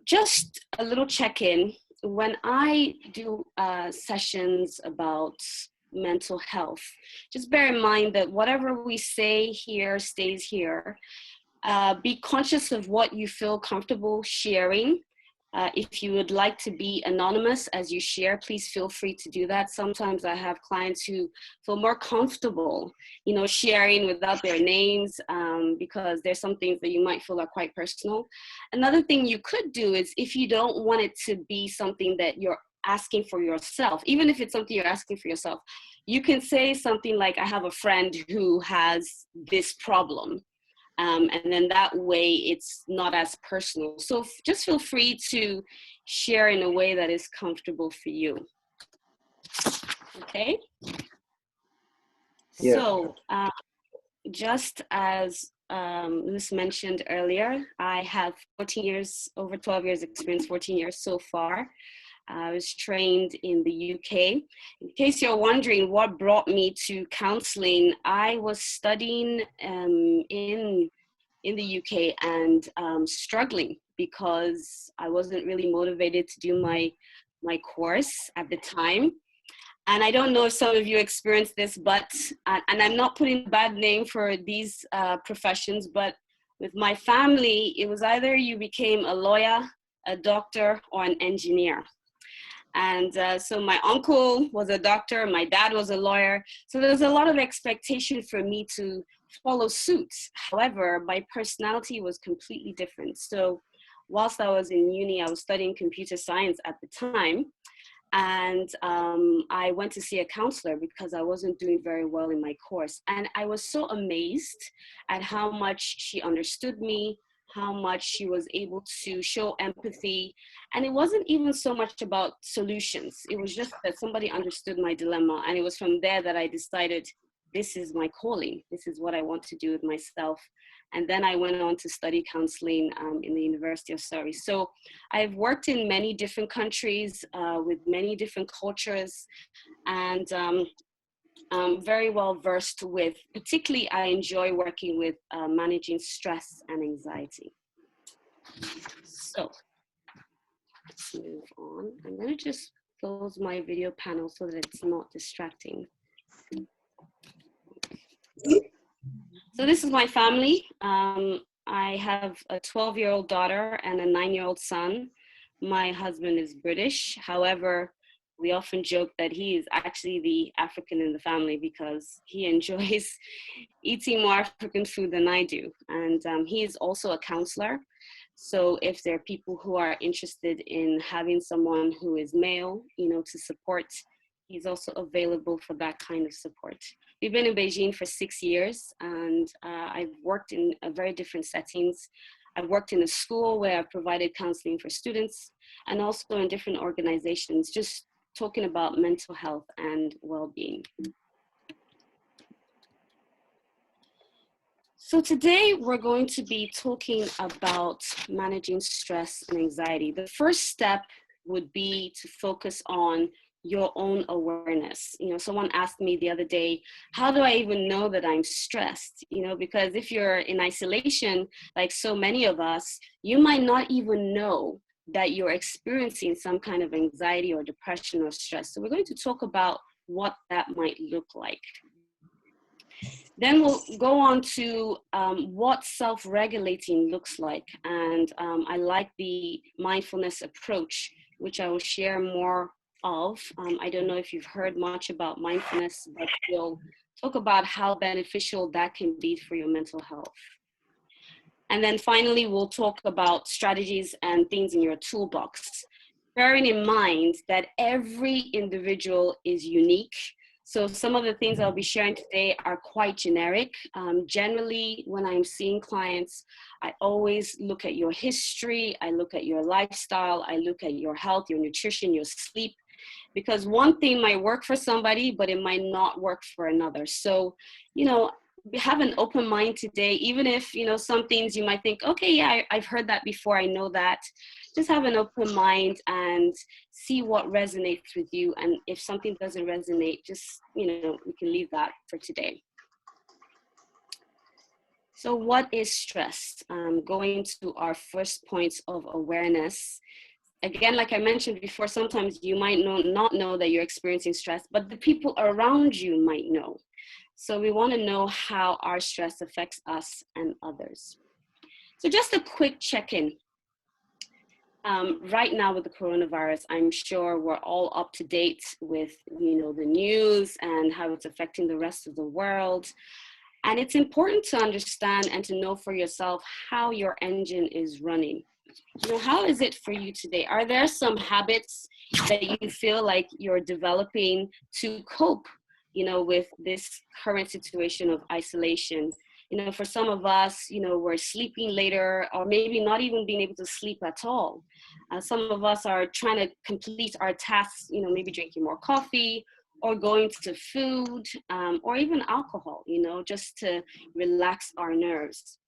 Just a little check-in. When I do sessions about mental health, just bear in mind that whatever we say here stays here. Be conscious of what you feel comfortable sharing. If you would like to be anonymous as you share, please feel free to do that. Sometimes I have clients who feel more comfortable, sharing without their names because there's some things that you might feel are quite personal. Another thing you could do is, if you don't want it to be something that you're asking for yourself, even if it's something you're asking for yourself, you can say something like, I have a friend who has this problem. And then that way it's not as personal. So just feel free to share in a way that is comfortable for you. Okay? Yeah. So just as Liz mentioned earlier, I have over 12 years experience, 14 years so far. I was trained in the UK. In case you're wondering what brought me to counseling, I was studying in the UK and struggling because I wasn't really motivated to do my course at the time. And I don't know if some of you experienced this, but, and I'm not putting a bad name for these professions, but with my family, it was either you became a lawyer, a doctor, or an engineer. And so my uncle was a doctor, my dad was a lawyer. So there was a lot of expectation for me to follow suit. However, my personality was completely different. So whilst I was in uni, I was studying computer science at the time. And I went to see a counselor because I wasn't doing very well in my course. And I was so amazed at how much she understood me, how much she was able to show empathy. And it wasn't even so much about solutions. It was just that somebody understood my dilemma. And it was from there that I decided, this is my calling. This is what I want to do with myself. And then I went on to study counseling in the University of Surrey. So I've worked in many different countries with many different cultures, and I'm very well versed with, particularly I enjoy working with managing stress and anxiety. So let's move on. I'm going to just close my video panel so that it's not distracting. So this is my family. I have a 12-year-old daughter and a 9-year-old son. My husband is British. However, we often joke that he is actually the African in the family because he enjoys eating more African food than I do. And he is also a counselor. So if there are people who are interested in having someone who is male, to support, he's also available for that kind of support. We've been in Beijing for 6 years, and I've worked in very different settings. I've worked in a school where I've provided counseling for students, and also in different organizations, just talking about mental health and well-being. So today we're going to be talking about managing stress and anxiety. The first step would be to focus on your own awareness. Someone asked me the other day, how do I even know that I'm stressed? Because if you're in isolation, like so many of us, you might not even know that you're experiencing some kind of anxiety or depression or stress. So we're going to talk about what that might look like. Then we'll go on to what self-regulating looks like. And I like the mindfulness approach, which I will share more of. I don't know if you've heard much about mindfulness, but we'll talk about how beneficial that can be for your mental health. And then finally, we'll talk about strategies and things in your toolbox, bearing in mind that every individual is unique. So some of the things I'll be sharing today are quite generic. Generally, when I'm seeing clients, I always look at your history, I look at your lifestyle, I look at your health, your nutrition, your sleep, because one thing might work for somebody, but it might not work for another. So, have an open mind today, even if, some things you might think, okay, yeah, I've heard that before, I know that. Just have an open mind and see what resonates with you. And if something doesn't resonate, just, we can leave that for today. So what is stress? Going to our first points of awareness. Again, like I mentioned before, sometimes you might not know that you're experiencing stress, but the people around you might know. So we want to know how our stress affects us and others. So just a quick check-in. Right now with the coronavirus, I'm sure we're all up to date with, the news and how it's affecting the rest of the world. And it's important to understand and to know for yourself how your engine is running. How is it for you today? Are there some habits that you feel like you're developing to cope, with this current situation of isolation? For some of us, we're sleeping later or maybe not even being able to sleep at all. Some of us are trying to complete our tasks, maybe drinking more coffee or going to food or even alcohol, just to relax our nerves.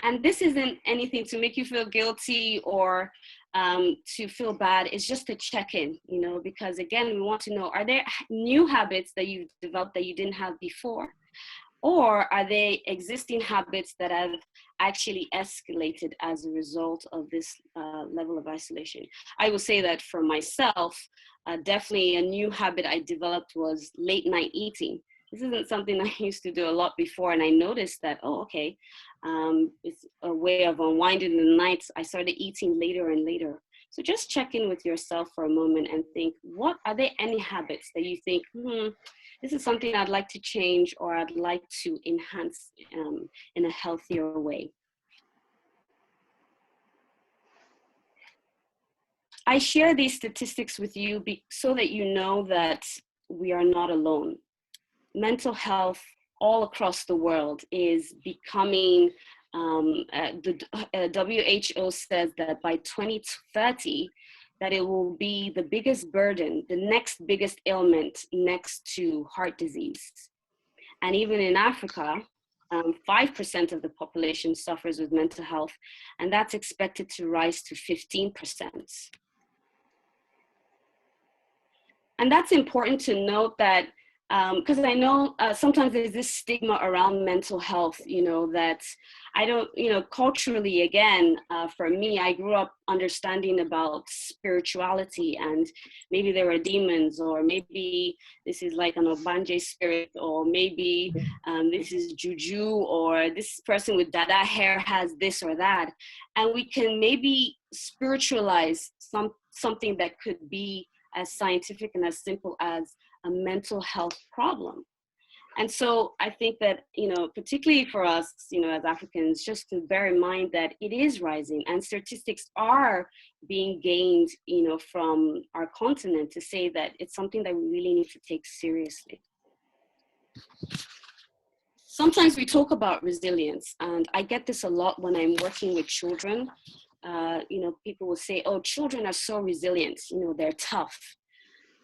And this isn't anything to make you feel guilty or to feel bad. It's just a check-in, because again, we want to know, are there new habits that you've developed that you didn't have before? Or are they existing habits that have actually escalated as a result of this level of isolation? I will say that for myself, definitely a new habit I developed was late night eating. This isn't something I used to do a lot before, and I noticed that, okay, it's a way of unwinding the nights. I started eating later and later. So just check in with yourself for a moment and think, are there any habits that you think, this is something I'd like to change or I'd like to enhance in a healthier way? I share these statistics with you so that you know that we are not alone. Mental health all across the world is becoming, the WHO says that by 2030, that it will be the biggest burden, the next biggest ailment next to heart disease. And even in Africa, 5% of the population suffers with mental health, and that's expected to rise to 15%. And that's important to note that, because I know sometimes there's this stigma around mental health, that I don't, culturally, again, for me, I grew up understanding about spirituality and maybe there were demons, or maybe this is like an Obanje spirit, or maybe this is juju, or this person with dada hair has this or that. And we can maybe spiritualize something that could be as scientific and as simple as a mental health problem. And so I think that, particularly for us, as Africans, just to bear in mind that it is rising and statistics are being gained, from our continent to say that it's something that we really need to take seriously. Sometimes we talk about resilience, and I get this a lot when I'm working with children. People will say, oh, children are so resilient, they're tough.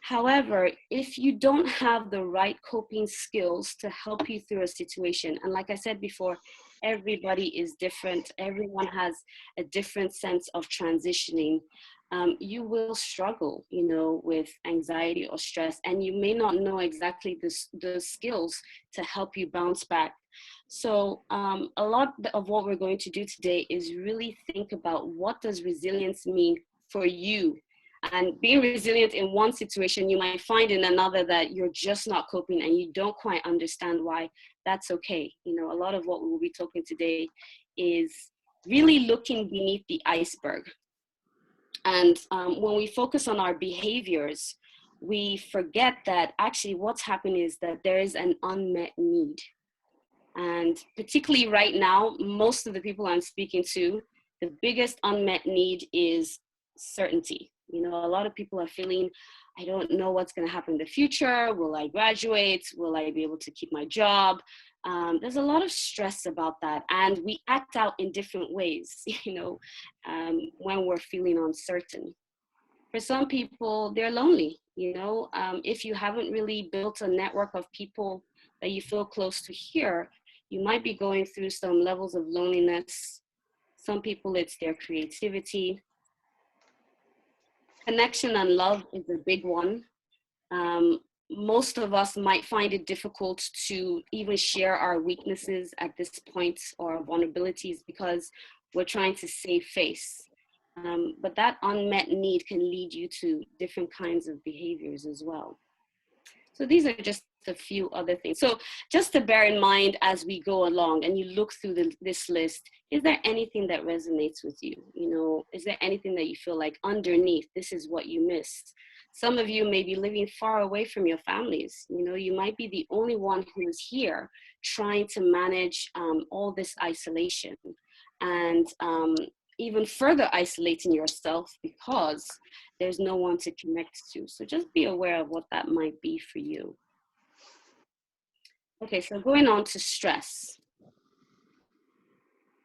However, if you don't have the right coping skills to help you through a situation, and like I said before, everybody is different, everyone has a different sense of transitioning, you will struggle, with anxiety or stress, and you may not know exactly the skills to help you bounce back. So a lot of what we're going to do today is really think about, what does resilience mean for you? And being resilient in one situation, you might find in another that you're just not coping and you don't quite understand why. That's okay. A lot of what we will be talking today is really looking beneath the iceberg. And when we focus on our behaviors, we forget that actually what's happening is that there is an unmet need. And particularly right now, most of the people I'm speaking to, the biggest unmet need is certainty. A lot of people are feeling, I don't know what's going to happen in the future. Will I graduate? Will I be able to keep my job? There's a lot of stress about that. And we act out in different ways, when we're feeling uncertain. For some people, they're lonely, if you haven't really built a network of people that you feel close to here, you might be going through some levels of loneliness. Some people, it's their creativity. Connection and love is a big one. most of us might find it difficult to even share our weaknesses at this point or vulnerabilities because we're trying to save face. But that unmet need can lead you to different kinds of behaviors as well. So these are just a few other things. So just to bear in mind as we go along and you look through this list, is there anything that resonates with you? You know, is there anything that you feel like underneath, this is what you missed? Some of you may be living far away from your families. You know, you might be the only one who is here trying to manage all this isolation and even further isolating yourself because there's no one to connect to. So just be aware of what that might be for you. Okay, so going on to stress.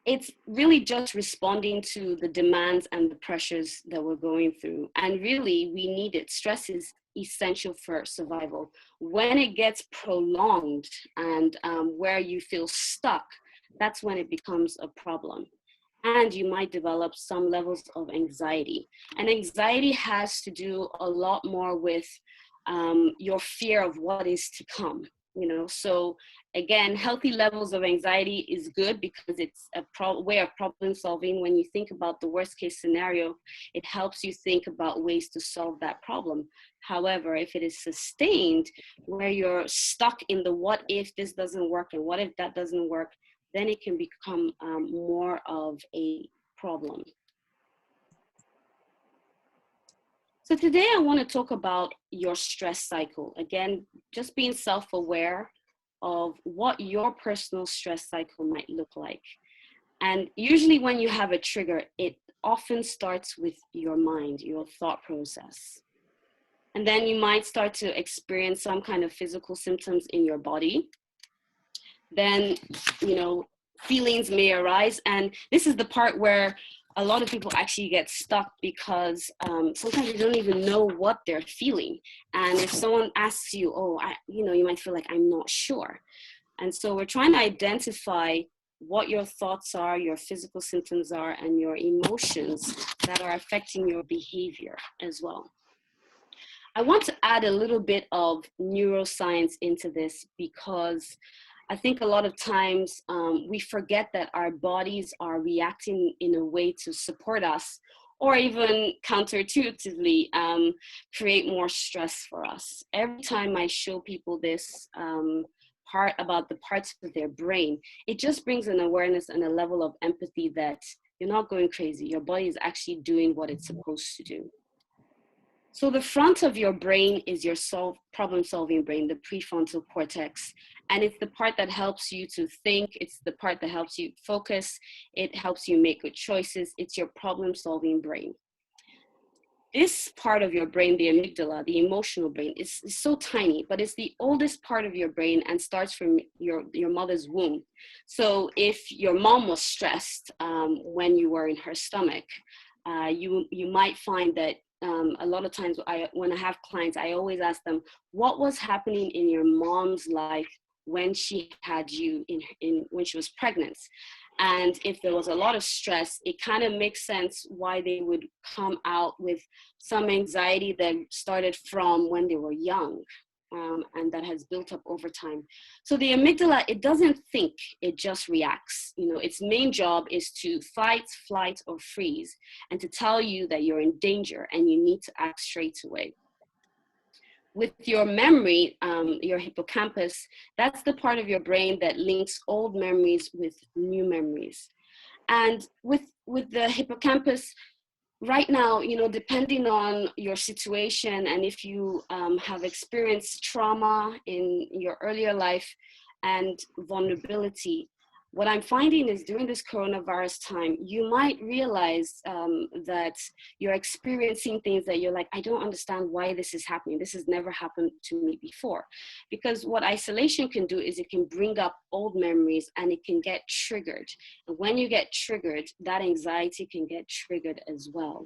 It's really just responding to the demands and the pressures that we're going through. And really, we need it. Stress is essential for survival. When it gets prolonged and where you feel stuck, that's when it becomes a problem. And you might develop some levels of anxiety. And anxiety has to do a lot more with your fear of what is to come. You know, so again, healthy levels of anxiety is good because it's a way of problem solving. When you think about the worst case scenario, it helps you think about ways to solve that problem. However, if it is sustained, where you're stuck in the what if this doesn't work and what if that doesn't work, then it can become more of a problem. So today I want to talk about your stress cycle. Again, just being self-aware of what your personal stress cycle might look like. And usually when you have a trigger, it often starts with your mind, your thought process. And then you might start to experience some kind of physical symptoms in your body. Then, you know, feelings may arise. And this is the part where a lot of people actually get stuck because sometimes they don't even know what they're feeling. And if someone asks you, you might feel like, I'm not sure. And so we're trying to identify what your thoughts are, your physical symptoms are, and your emotions that are affecting your behavior as well. I want to add a little bit of neuroscience into this because I think a lot of times we forget that our bodies are reacting in a way to support us or even counterintuitively create more stress for us. Every time I show people this part about the parts of their brain, it just brings an awareness and a level of empathy that you're not going crazy. Your body is actually doing what it's supposed to do. So the front of your brain is your problem-solving brain, the prefrontal cortex. And it's the part that helps you to think. It's the part that helps you focus. It helps you make good choices. It's your problem-solving brain. This part of your brain, the amygdala, the emotional brain, is so tiny, but it's the oldest part of your brain and starts from your mother's womb. So if your mom was stressed when you were in her stomach, you might find that a lot of times when I have clients, I always ask them, what was happening in your mom's life when she had you when she was pregnant? And if there was a lot of stress, it kind of makes sense why they would come out with some anxiety that started from when they were young. And that has built up over time. So the amygdala, it doesn't think, it just reacts. You know, its main job is to fight, flight, or freeze, and to tell you that you're in danger and you need to act straight away. With your memory, your hippocampus, that's the part of your brain that links old memories with new memories. And with the hippocampus, right now, you know, depending on your situation and if you have experienced trauma in your earlier life and vulnerability, what I'm finding is during this coronavirus time, you might realize that you're experiencing things that you're like, I don't understand why this is happening. This has never happened to me before. Because what isolation can do is it can bring up old memories and it can get triggered. And when you get triggered, that anxiety can get triggered as well.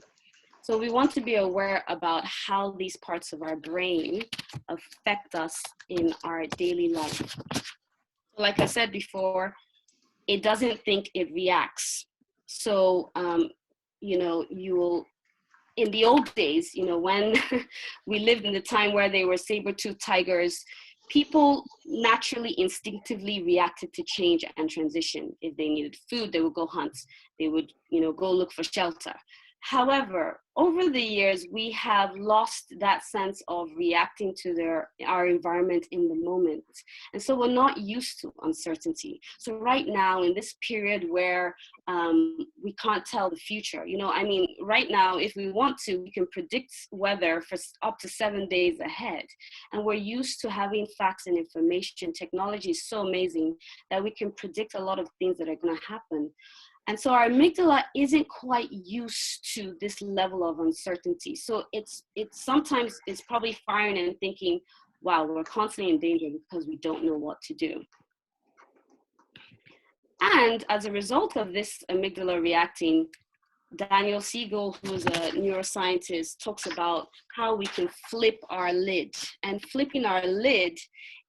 So we want to be aware about how these parts of our brain affect us in our daily life. Like I said before, it doesn't think, it reacts. So, you know, in the old days, you know, when we lived in the time where they were saber-toothed tigers, people naturally instinctively reacted to change and transition. If they needed food, they would go hunt. They would, you know, go look for shelter. However, over the years, we have lost that sense of reacting to our environment in the moment. And so we're not used to uncertainty. So right now, in this period where we can't tell the future, you know, I mean, right now, if we want to, we can predict weather for up to 7 days ahead. And we're used to having facts and information. Technology is so amazing that we can predict a lot of things that are going to happen. And so our amygdala isn't quite used to this level of uncertainty. So it's sometimes it's probably firing and thinking, wow, we're constantly in danger because we don't know what to do. And as a result of this amygdala reacting, Daniel Siegel, who's a neuroscientist, talks about how we can flip our lid. And flipping our lid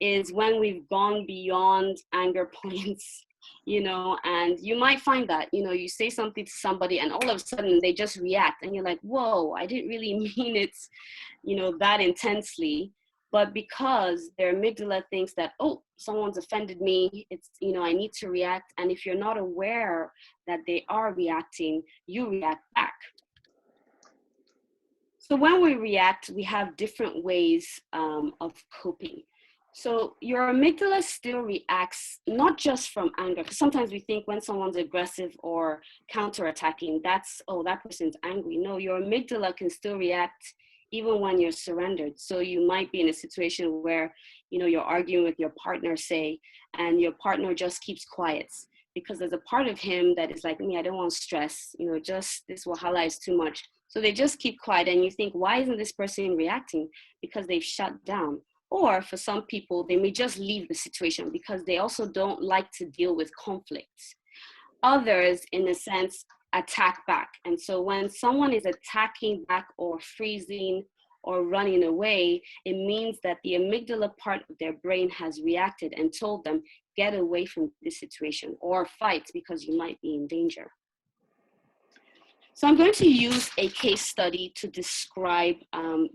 is when we've gone beyond anger points, you know, and you might find that, you know, you say something to somebody and all of a sudden they just react and you're like, whoa, I didn't really mean it, you know, that intensely. But because their amygdala thinks that, oh, someone's offended me, it's, you know, I need to react. And if you're not aware that they are reacting, you react back. So when we react, we have different ways of coping. So your amygdala still reacts not just from anger, because sometimes we think when someone's aggressive or counterattacking, that's, oh, that person's angry. No, your amygdala can still react even when you're surrendered. So you might be in a situation where, you know, you're arguing with your partner, say, and your partner just keeps quiet because there's a part of him that is like, me, I don't want stress, you know, just this wahala is too much. So they just keep quiet and you think, why isn't this person reacting? Because they've shut down. Or for some people, they may just leave the situation because they also don't like to deal with conflicts. Others, in a sense, attack back. And so when someone is attacking back or freezing or running away, it means that the amygdala part of their brain has reacted and told them, get away from this situation or fight because you might be in danger. So I'm going to use a case study to describe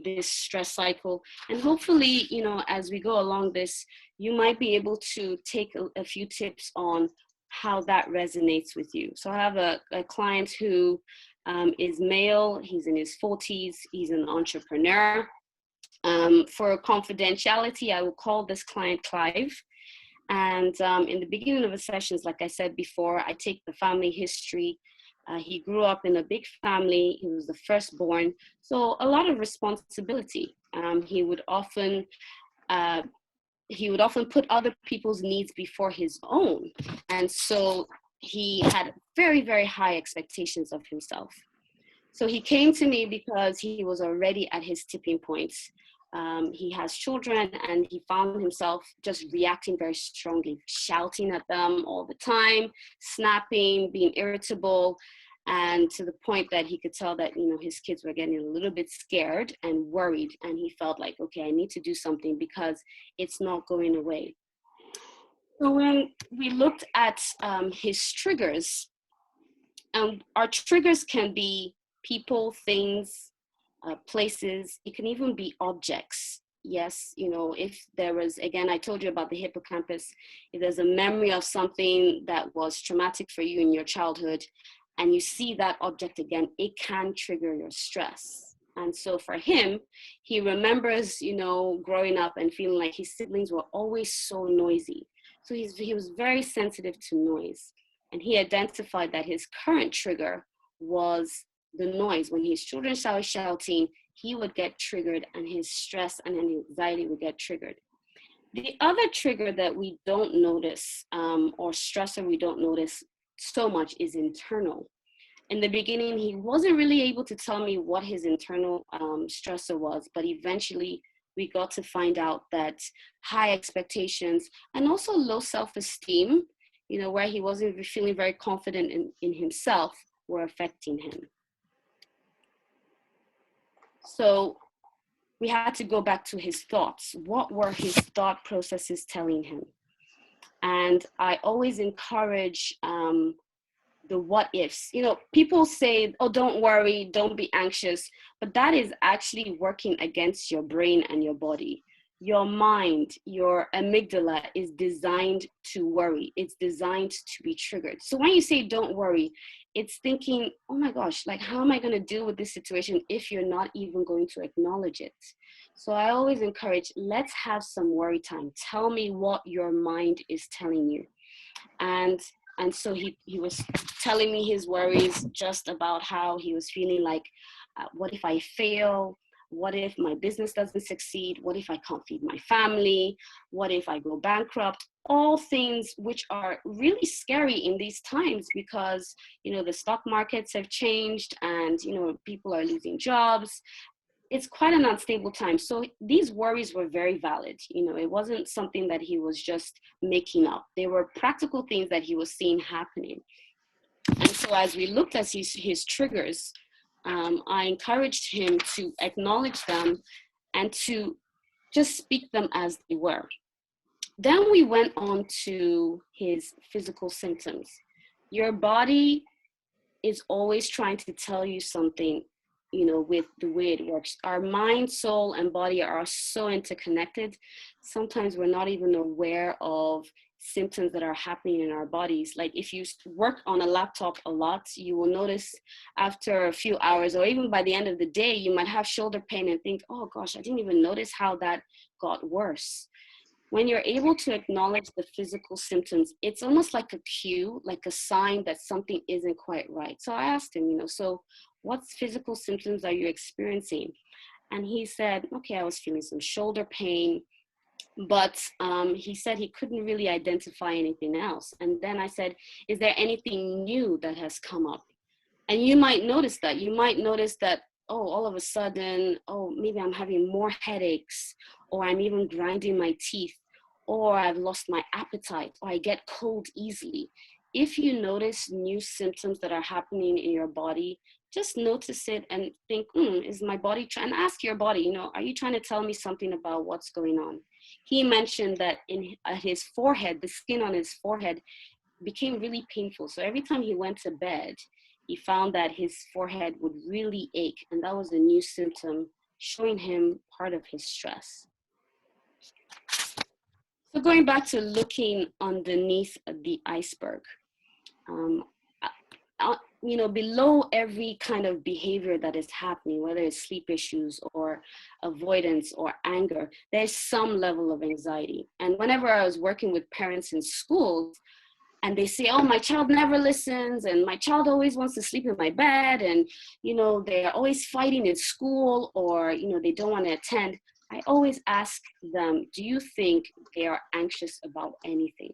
this stress cycle. And hopefully, you know, as we go along this, you might be able to take a few tips on how that resonates with you. So I have a client who is male, he's in his 40s, he's an entrepreneur. For confidentiality, I will call this client Clive. And in the beginning of the sessions, like I said before, I take the family history. He grew up in a big family. He was the firstborn, so a lot of responsibility. He would often put other people's needs before his own, and so he had very, very high expectations of himself. So he came to me because he was already at his tipping point. He has children and he found himself just reacting very strongly, shouting at them all the time, snapping, being irritable, and to the point that he could tell that, you know, his kids were getting a little bit scared and worried, and he felt like, okay, I need to do something because it's not going away. So when we looked at his triggers, our triggers can be people, things, places. It can even be objects. Yes, you know, if there was, again, I told you about the hippocampus, if there's a memory of something that was traumatic for you in your childhood and you see that object again, it can trigger your stress. And so for him, he remembers, you know, growing up and feeling like his siblings were always so noisy. So he was very sensitive to noise. And he identified that his current trigger was the noise. When his children started shouting, he would get triggered and his stress and anxiety would get triggered. The other trigger that we don't notice, or stressor we don't notice so much, is internal. In the beginning, he wasn't really able to tell me what his internal stressor was, but eventually we got to find out that high expectations and also low self-esteem, you know, where he wasn't feeling very confident in himself, were affecting him. So we had to go back to his thoughts. What were his thought processes telling him? And I always encourage the what ifs. You know, people say, oh, don't worry, don't be anxious, but that is actually working against your brain and your body. Your mind, your amygdala is designed to worry. It's designed to be triggered. So when you say don't worry, it's thinking, oh my gosh, like, how am I going to deal with this situation if you're not even going to acknowledge it? So I always encourage, let's have some worry time. Tell me what your mind is telling you. And so he was telling me his worries just about how he was feeling like, what if I fail? What if my business doesn't succeed? What if I can't feed my family? What if I go bankrupt? All things which are really scary in these times because, you know, the stock markets have changed and, you know, people are losing jobs. It's quite an unstable time. So these worries were very valid. You know, it wasn't something that he was just making up. They were practical things that he was seeing happening. And so as we looked at his triggers, I encouraged him to acknowledge them and to just speak them as they were. Then we went on to his physical symptoms. Your body is always trying to tell you something, you know, with the way it works. Our mind, soul, and body are so interconnected. Sometimes we're not even aware of symptoms that are happening in our bodies. Like if you work on a laptop a lot, you will notice after a few hours or even by the end of the day, you might have shoulder pain and think, oh gosh, I didn't even notice how that got worse. When you're able to acknowledge the physical symptoms, it's almost like a cue, like a sign that something isn't quite right. So I asked him, you know, so what physical symptoms are you experiencing? And he said, okay, I was feeling some shoulder pain, but he said he couldn't really identify anything else. And then I said, is there anything new that has come up? And you might notice that. You might notice that, oh, all of a sudden, oh, maybe I'm having more headaches, or I'm even grinding my teeth, or I've lost my appetite, or I get cold easily. If you notice new symptoms that are happening in your body, just notice it and think, is my body trying, and ask your body, you know, are you trying to tell me something about what's going on? He mentioned that at his forehead, the skin on his forehead became really painful. So every time he went to bed, he found that his forehead would really ache. And that was a new symptom showing him part of his stress. So going back to looking underneath the iceberg, you know, below every kind of behavior that is happening, whether it's sleep issues or avoidance or anger, there's some level of anxiety. And whenever I was working with parents in schools, and they say, oh, my child never listens, and my child always wants to sleep in my bed, and, you know, they're always fighting in school, or, you know, they don't want to attend, I always ask them, do you think they are anxious about anything?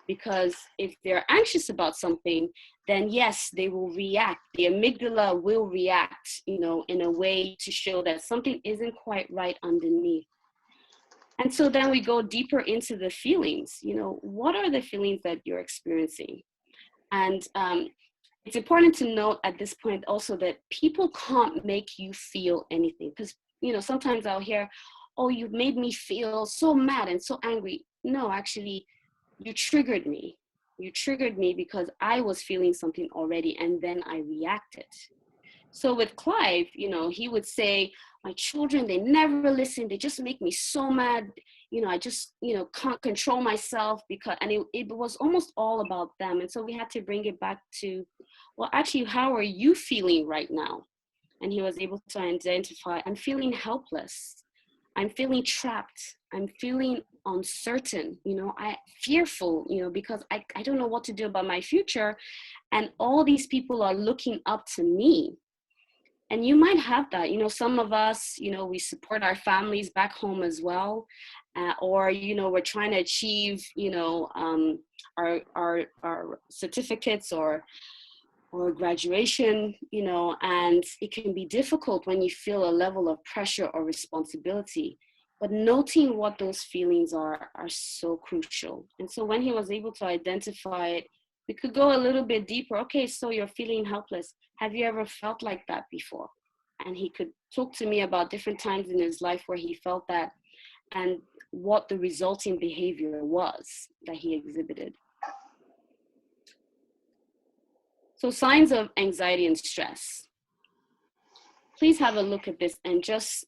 Because if they're anxious about something, then yes, they will react. The amygdala will react, you know, in a way to show that something isn't quite right underneath. And so then we go deeper into the feelings. You know, what are the feelings that you're experiencing? And it's important to note at this point also that people can't make you feel anything. Because, you know, sometimes I'll hear, oh, you've made me feel so mad and so angry. No, actually, you triggered me. You triggered me because I was feeling something already and then I reacted. So with Clive, you know, he would say, my children, they never listen. They just make me so mad. You know, I just, you know, can't control myself because, and it was almost all about them. And so we had to bring it back to, well, actually, how are you feeling right now? And he was able to identify, I'm feeling helpless. I'm feeling trapped. I'm feeling uncertain, you know, fearful, you know, because I don't know what to do about my future. And all these people are looking up to me. And you might have that, you know, some of us, you know, we support our families back home as well. Or, you know, we're trying to achieve, you know, our certificates or graduation, you know, and it can be difficult when you feel a level of pressure or responsibility. But noting what those feelings are so crucial. And so when he was able to identify it, we could go a little bit deeper. Okay, so you're feeling helpless. Have you ever felt like that before? And he could talk to me about different times in his life where he felt that and what the resulting behavior was that he exhibited. So signs of anxiety and stress. Please have a look at this and just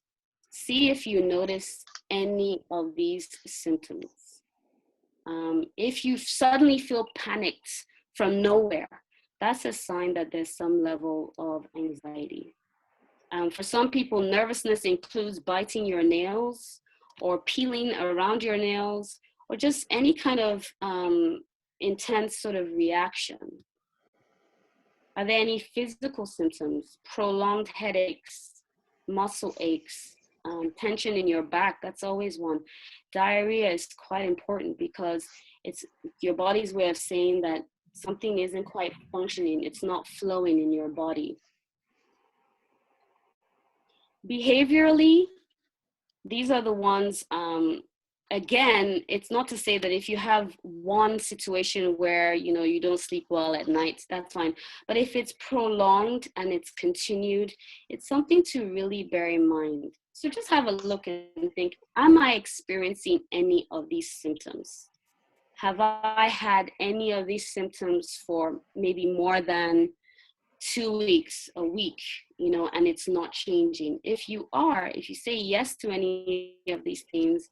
see if you notice any of these symptoms. If you suddenly feel panicked from nowhere, that's a sign that there's some level of anxiety. For some people, nervousness includes biting your nails or peeling around your nails or just any kind of intense sort of reaction. Are there any physical symptoms? Prolonged headaches, muscle aches, tension in your back, that's always one. Diarrhea is quite important because it's your body's way of saying that something isn't quite functioning, it's not flowing in your body. Behaviorally, these are the ones, again, it's not to say that if you have one situation where, you don't sleep well at night, that's fine. But if it's prolonged and it's continued, it's something to really bear in mind. So just have a look and think, am I experiencing any of these symptoms? Have I had any of these symptoms for maybe more than 2 weeks, a week, and it's not changing? If you say yes to any of these things,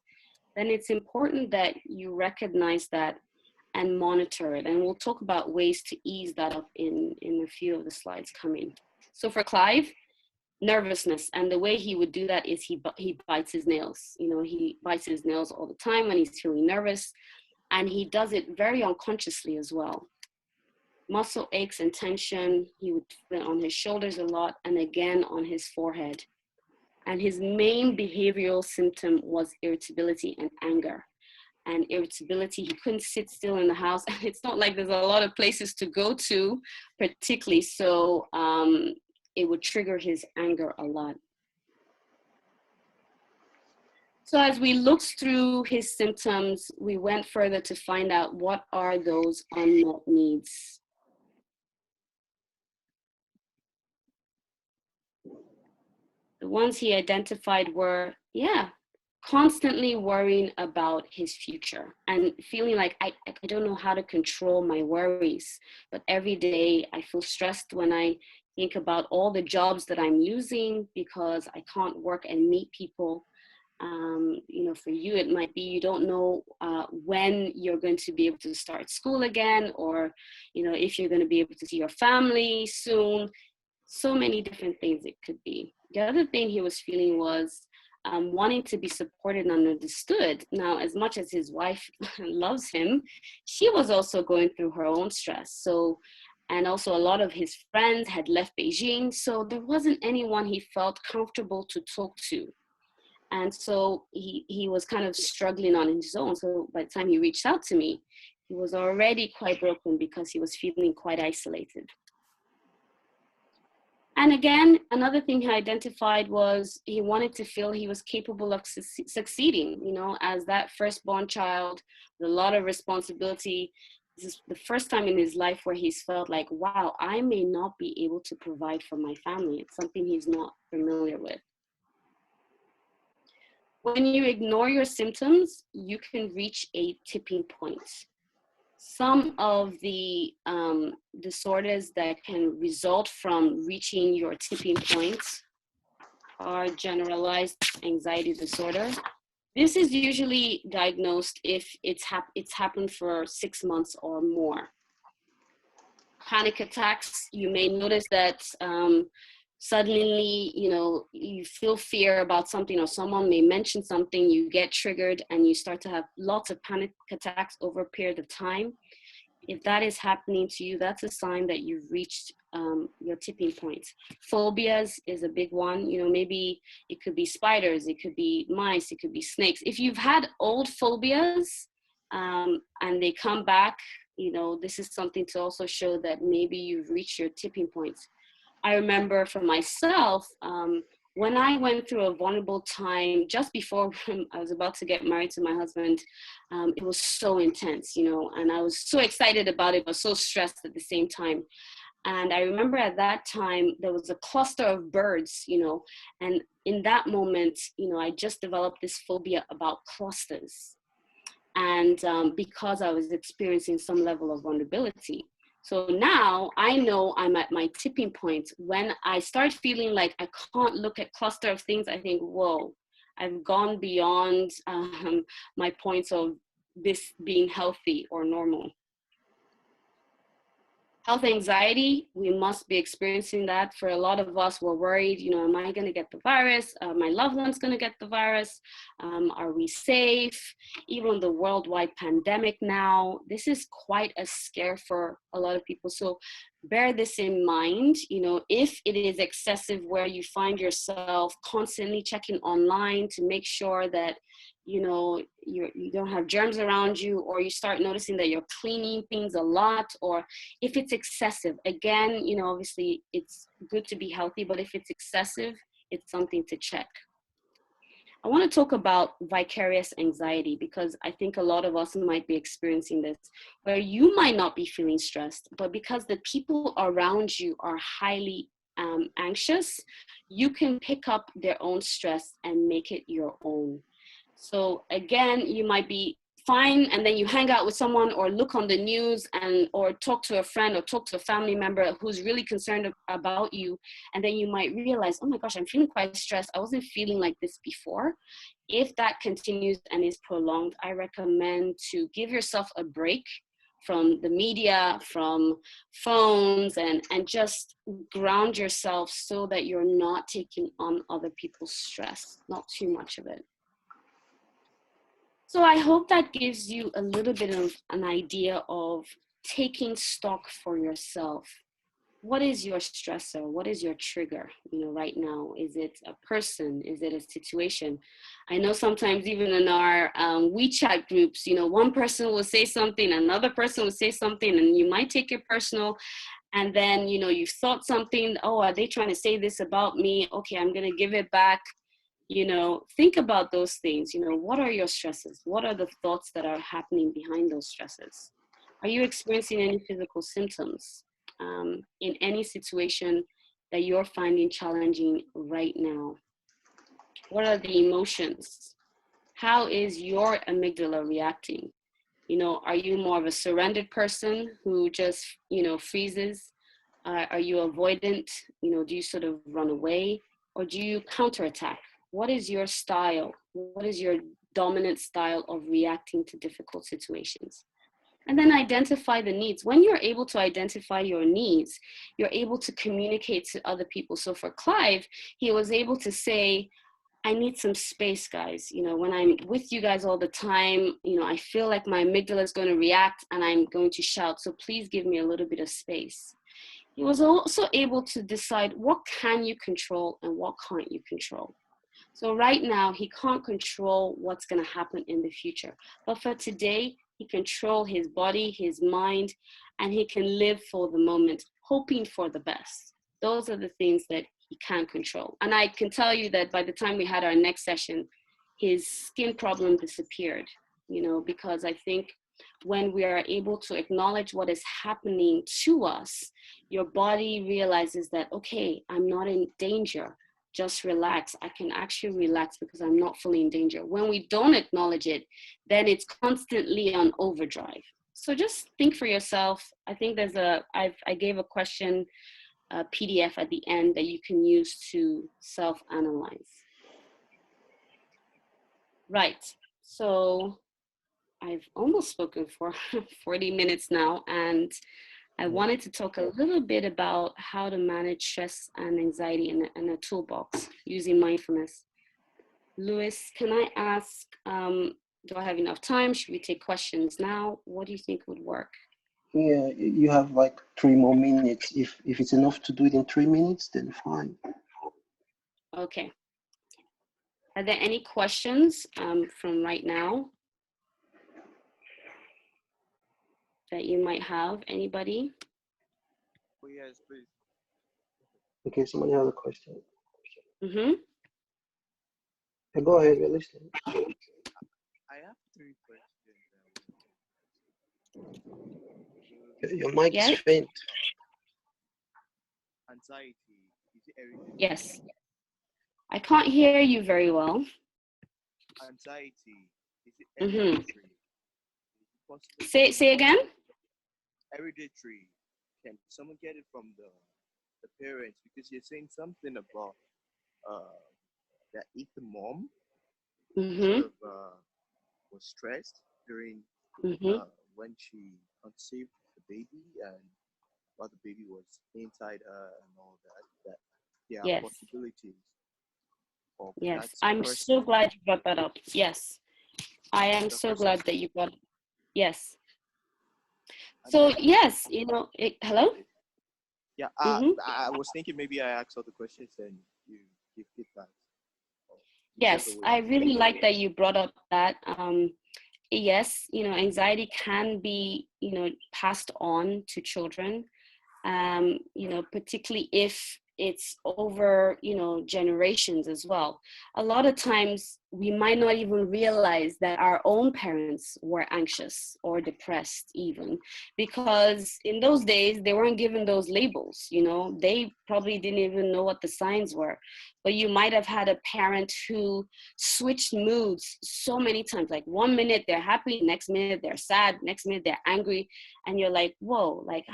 then it's important that you recognize that and monitor it. And we'll talk about ways to ease that up in a few of the slides coming. So for Clive, nervousness, and the way he would do that is he bites his nails. He bites his nails all the time when he's feeling nervous, and he does it very unconsciously as well. Muscle aches and tension, he would feel it on his shoulders a lot, and again on his forehead. And his main behavioral symptom was irritability and anger. And irritability, he couldn't sit still in the house. And it's not like there's a lot of places to go to, particularly. So it would trigger his anger a lot. So as we looked through his symptoms, we went further to find out what are those unmet needs. The ones he identified were, constantly worrying about his future and feeling like I don't know how to control my worries. But every day I feel stressed when I think about all the jobs that I'm losing because I can't work and meet people. For you, it might be you don't know when you're going to be able to start school again, or, if you're going to be able to see your family soon. So many different things it could be. The other thing he was feeling was wanting to be supported and understood. Now, as much as his wife loves him, she was also going through her own stress. So, and also a lot of his friends had left Beijing, so there wasn't anyone he felt comfortable to talk to. And so he was kind of struggling on his own. So by the time he reached out to me, he was already quite broken because he was feeling quite isolated. And again, another thing he identified was he wanted to feel he was capable of succeeding, as that firstborn child with a lot of responsibility. This is the first time in his life where he's felt like, wow, I may not be able to provide for my family. It's something he's not familiar with. When you ignore your symptoms, you can reach a tipping point. Some of the disorders that can result from reaching your tipping points are generalized anxiety disorder. This is usually diagnosed if it's happened for 6 months or more. Panic attacks, you may notice that suddenly, you feel fear about something, or someone may mention something, you get triggered and you start to have lots of panic attacks over a period of time. If that is happening to you, that's a sign that you've reached your tipping point. Phobias is a big one. Maybe it could be spiders, it could be mice, it could be snakes. If you've had old phobias and they come back, this is something to also show that maybe you've reached your tipping point. I remember for myself, when I went through a vulnerable time just before I was about to get married to my husband, it was so intense, and I was so excited about it, but so stressed at the same time. And I remember at that time, there was a cluster of birds, and in that moment, I just developed this phobia about clusters. And because I was experiencing some level of vulnerability. So now I know I'm at my tipping point. When I start feeling like I can't look at cluster of things, I think, whoa, I've gone beyond my points of this being healthy or normal. Health anxiety, we must be experiencing that. For a lot of us, we're worried, you know, am I going to get the virus? My loved one's going to get the virus? Are we safe? Even the worldwide pandemic now, this is quite a scare for a lot of people. So bear this in mind, you know, if it is excessive where you find yourself constantly checking online to make sure that, you know, you don't have germs around you, or you start noticing that you're cleaning things a lot, or if it's excessive, again, you know, obviously it's good to be healthy, but if it's excessive, it's something to check. I want to talk about vicarious anxiety, because I think a lot of us might be experiencing this, where you might not be feeling stressed, but because the people around you are highly anxious, you can pick up their own stress and make it your own. So again, you might be fine, and then you hang out with someone or look on the news and or talk to a friend or talk to a family member who's really concerned about you, and then you might realize, oh my gosh, I'm feeling quite stressed. I wasn't feeling like this before. If that continues and is prolonged, I recommend to give yourself a break from the media, from phones, and just ground yourself so that you're not taking on other people's stress, not too much of it. So I hope that gives you a little bit of an idea of taking stock for yourself. What is your stressor? What is your trigger, you know, right now? Is it a person? Is it a situation? I know sometimes even in our WeChat groups, you know, one person will say something, another person will say something, and you might take it personal. And then, you know, you've thought something, oh, are they trying to say this about me? Okay, I'm going to give it back. You know, think about those things. You know, what are your stresses? What are the thoughts that are happening behind those stresses? Are you experiencing any physical symptoms in any situation that you're finding challenging right now? What are the emotions? How is your amygdala reacting? You know, are you more of a surrendered person who just, you know, freezes? Are you avoidant? You know, do you sort of run away, or do you counterattack? What is your style? What is your dominant style of reacting to difficult situations? And then identify the needs. When you're able to identify your needs, you're able to communicate to other people. So for Clive, he was able to say, I need some space, guys. You know, when I'm with you guys all the time, you know, I feel like my amygdala is going to react and I'm going to shout. So please give me a little bit of space. He was also able to decide what can you control and what can't you control. So right now, he can't control what's going to happen in the future. But for today, he controls his body, his mind, and he can live for the moment, hoping for the best. Those are the things that he can control. And I can tell you that by the time we had our next session, his skin problem disappeared, you know, because I think when we are able to acknowledge what is happening to us, your body realizes that, okay, I'm not in danger. Just relax. I can actually relax because I'm not fully in danger. When we don't acknowledge it, then it's constantly on overdrive. So just think for yourself. I think there's I gave a question, a PDF at the end that you can use to self-analyze. Right. So I've almost spoken for 40 minutes now, and I wanted to talk a little bit about how to manage stress and anxiety in a toolbox using mindfulness. Lewis, can I ask, do I have enough time? Should we take questions now? What do you think would work? Yeah, you have like 3 more minutes. If it's enough to do it in 3 minutes, then fine. Okay. Are there any questions from right now that you might have? Anybody? Oh, yes, please. Okay, somebody has a question. Mm-hmm. Yeah, go ahead, we're listening. I have 3 questions. Your mic is faint. Anxiety, is it everything? Yes. I can't hear you very well. Anxiety, is it Mm-hmm. hereditary? Say again? Hereditary. can someone get it from the parents? Because you're saying something about uh, that if the mom sort Mm-hmm. of was stressed during Mm-hmm. when she conceived the baby and while the baby was inside her and all that, that there are Yes. possibilities of that Yes. I'm so person. glad you brought that up. Yes. I am The so person, glad that you brought. Yes. and So then yes, hello? yeah, Mm-hmm. I was thinking maybe I asked all the questions and you give feedback, or whichever Yes, way. I really like that you brought up that. Yes, anxiety can be, passed on to children, particularly if it's over, generations as well. A lot of times we might not even realize that our own parents were anxious or depressed even, because in those days they weren't given those labels, they probably didn't even know what the signs were. But you might have had a parent who switched moods so many times, like 1 minute they're happy, next minute they're sad, next minute they're angry, and you're like, whoa, like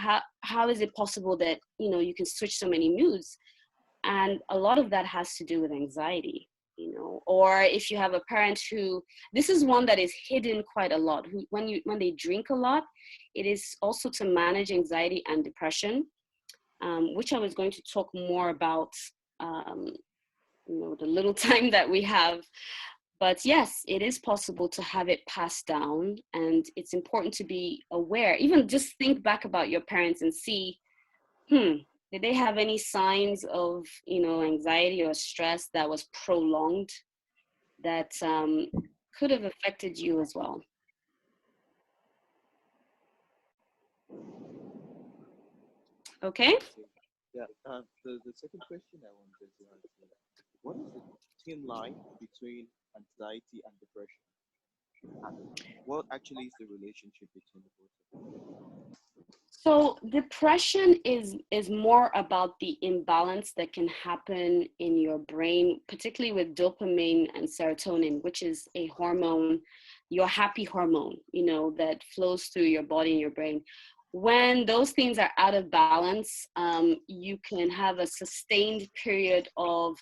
how is it possible that you can switch so many moods? And a lot of that has to do with anxiety. Or if you have a parent who, this is one that is hidden quite a lot, who when they drink a lot, it is also to manage anxiety and depression, which I was going to talk more about, um, the little time that we have. But yes, it is possible to have it passed down, and it's important to be aware. Even just think back about your parents and see, did they have any signs of, anxiety or stress that was prolonged that could have affected you as well? Okay. Okay. Yeah. The second question I wanted to ask is, what is the thin line between anxiety and depression, and what actually is the relationship between the both of them? So depression is more about the imbalance that can happen in your brain, particularly with dopamine and serotonin, which is a hormone, your happy hormone, that flows through your body and your brain. When those things are out of balance, you can have a sustained period of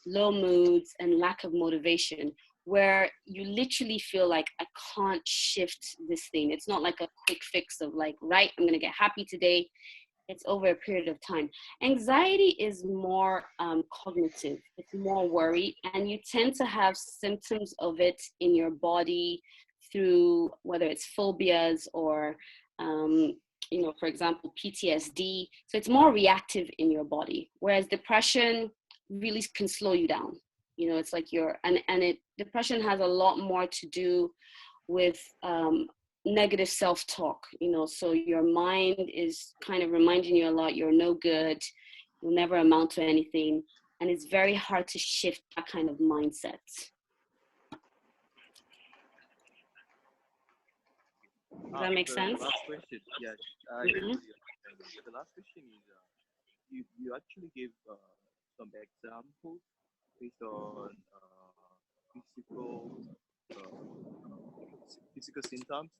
low moods and lack of motivation, where you literally feel like, I can't shift this thing. It's not like a quick fix of like, right, I'm going to get happy today. It's over a period of time. Anxiety is more cognitive, it's more worry, and you tend to have symptoms of it in your body through whether it's phobias or, for example, PTSD. So it's more reactive in your body, whereas depression really can slow you down. It's like depression has a lot more to do with negative self-talk, so your mind is kind of reminding you a lot, you're no good, you'll never amount to anything, and it's very hard to shift that kind of mindset. Does that make The sense? last question, yes, I Mm-hmm. totally understand. The last question is, you actually gave some examples based on physical uh, physical symptoms,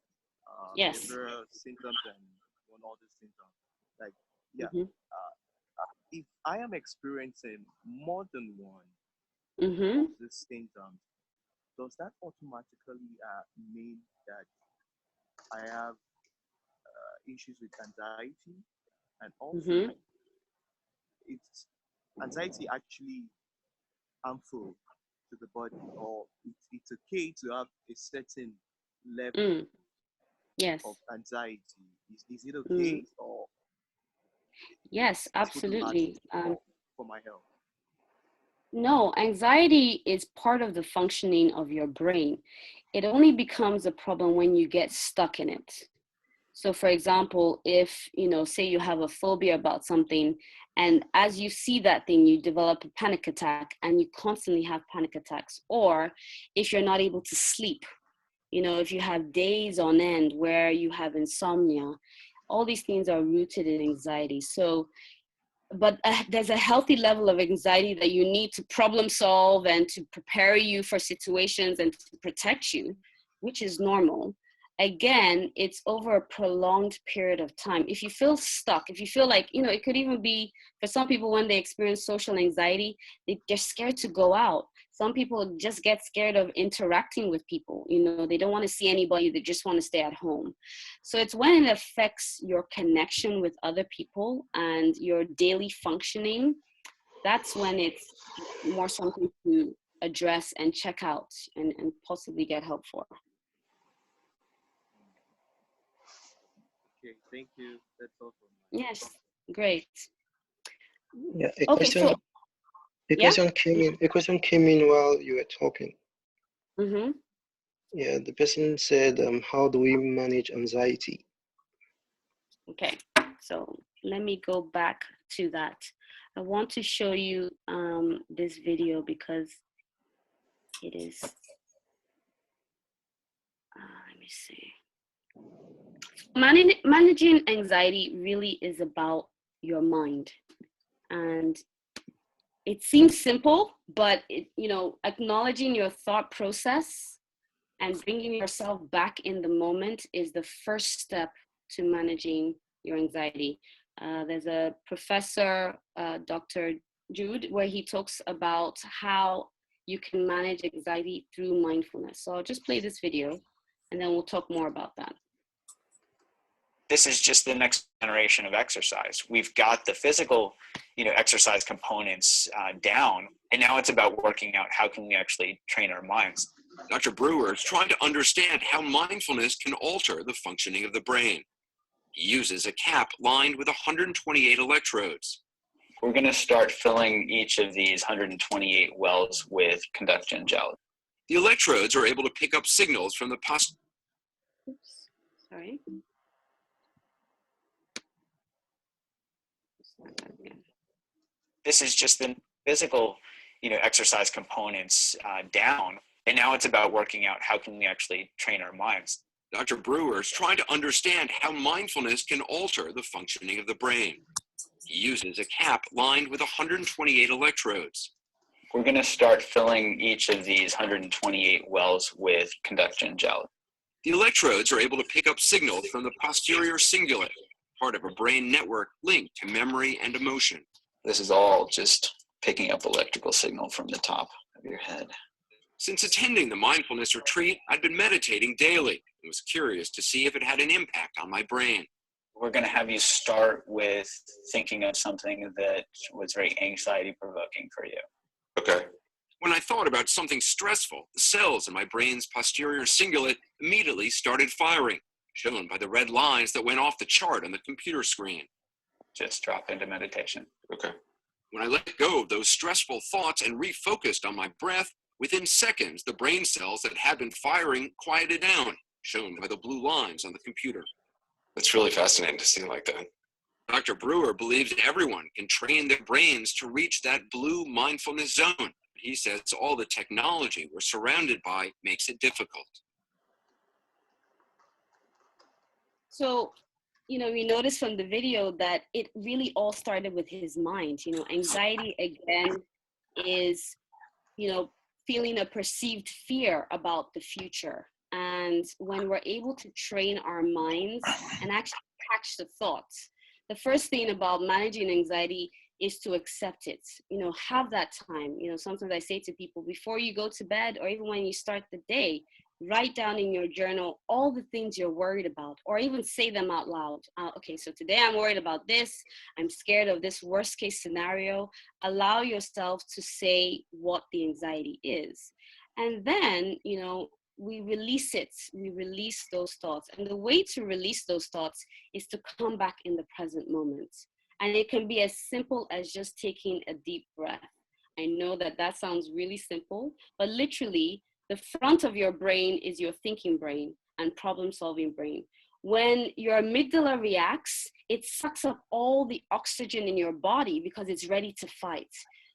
Yes. behavioral symptoms, and one other symptom. Like, yeah, Mm-hmm. if I am experiencing more than one Mm-hmm. of these symptoms, does that automatically mean that I have issues with anxiety? And also, Mm-hmm. it's anxiety actually harmful to the body, or it's okay to have a certain level Mm. Yes. of anxiety? Is it Mm. okay, or Yes, it wouldn't matter absolutely. for my health? No, anxiety is part of the functioning of your brain. It only becomes a problem when you get stuck in it. So, for example, if, say you have a phobia about something, and as you see that thing, you develop a panic attack and you constantly have panic attacks. Or if you're not able to sleep, if you have days on end where you have insomnia, all these things are rooted in anxiety. So, but there's a healthy level of anxiety that you need to problem solve and to prepare you for situations and to protect you, which is normal. again, it's over a prolonged period of time. If you feel stuck, if you feel like, it could even be for some people when they experience social anxiety, they're scared to go out. Some people just get scared of interacting with people. They don't want to see anybody. They just want to stay at home. So it's when it affects your connection with other people and your daily functioning, that's when it's more something to address and check out and possibly get help for. Okay, thank you. That's all from me. Yes, great. Yeah, Okay, so a question came in while you were talking. Mm-hmm. Yeah, the person said, how do we manage anxiety? Okay, so let me go back to that. I want to show you this video because it is, let me see. Managing anxiety really is about your mind. And it seems simple, but acknowledging your thought process and bringing yourself back in the moment is the first step to managing your anxiety. There's a professor, Dr. Jude, where he talks about how you can manage anxiety through mindfulness. So I'll just play this video and then we'll talk more about that. This is just the next generation of exercise. We've got the physical, exercise components down, and now it's about working out how can we actually train our minds. Dr. Brewer is trying to understand how mindfulness can alter the functioning of the brain. He uses a cap lined with 128 electrodes. We're going to start filling each of these 128 wells with conduction gel. The electrodes are able to pick up signals from the Oops, sorry. This is just the physical, exercise components down, and now it's about working out how can we actually train our minds. Dr. Brewer is trying to understand how mindfulness can alter the functioning of the brain. He uses a cap lined with 128 electrodes. We're going to start filling each of these 128 wells with conduction gel. The electrodes are able to pick up signals from the posterior cingulate, part of a brain network linked to memory and emotion. This is all just picking up electrical signal from the top of your head. Since attending the mindfulness retreat, I'd been meditating daily and was curious to see if it had an impact on my brain. We're going to have you start with thinking of something that was very anxiety-provoking for you. Okay. When I thought about something stressful, the cells in my brain's posterior cingulate immediately started firing, shown by the red lines that went off the chart on the computer screen. Just drop into meditation. Okay. When I let go of those stressful thoughts and refocused on my breath, within seconds, the brain cells that had been firing quieted down, shown by the blue lines on the computer. It's really fascinating to see like that. Dr. Brewer believes everyone can train their brains to reach that blue mindfulness zone. He says all the technology we're surrounded by makes it difficult. So, we noticed from the video that it really all started with his mind. Anxiety, again, is, feeling a perceived fear about the future. And when we're able to train our minds and actually catch the thoughts, the first thing about managing anxiety is to accept it. Have that time. Sometimes I say to people, before you go to bed or even when you start the day, write down in your journal all the things you're worried about, or even say them out loud. Okay, so today I'm worried about this. I'm scared of this worst case scenario. Allow yourself to say what the anxiety is. And then, we release it. We release those thoughts. And the way to release those thoughts is to come back in the present moment. And it can be as simple as just taking a deep breath. I know that sounds really simple, but literally, the front of your brain is your thinking brain and problem-solving brain. When your amygdala reacts, it sucks up all the oxygen in your body because it's ready to fight.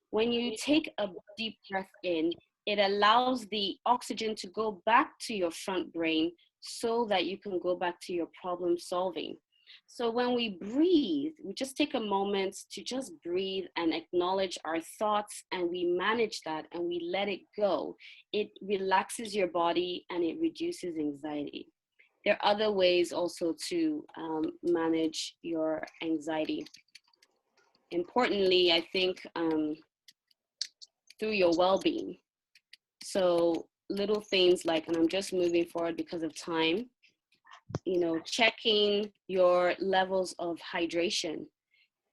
When you take a deep breath in, it allows the oxygen to go back to your front brain so that you can go back to your problem solving. So when we breathe, we just take a moment to just breathe and acknowledge our thoughts, and we manage that and we let it go. It relaxes your body and it reduces anxiety. there are other ways also to manage your anxiety. Importantly, I think through your well-being. So little things like, and I'm just moving forward because of time, you know, checking your levels of hydration.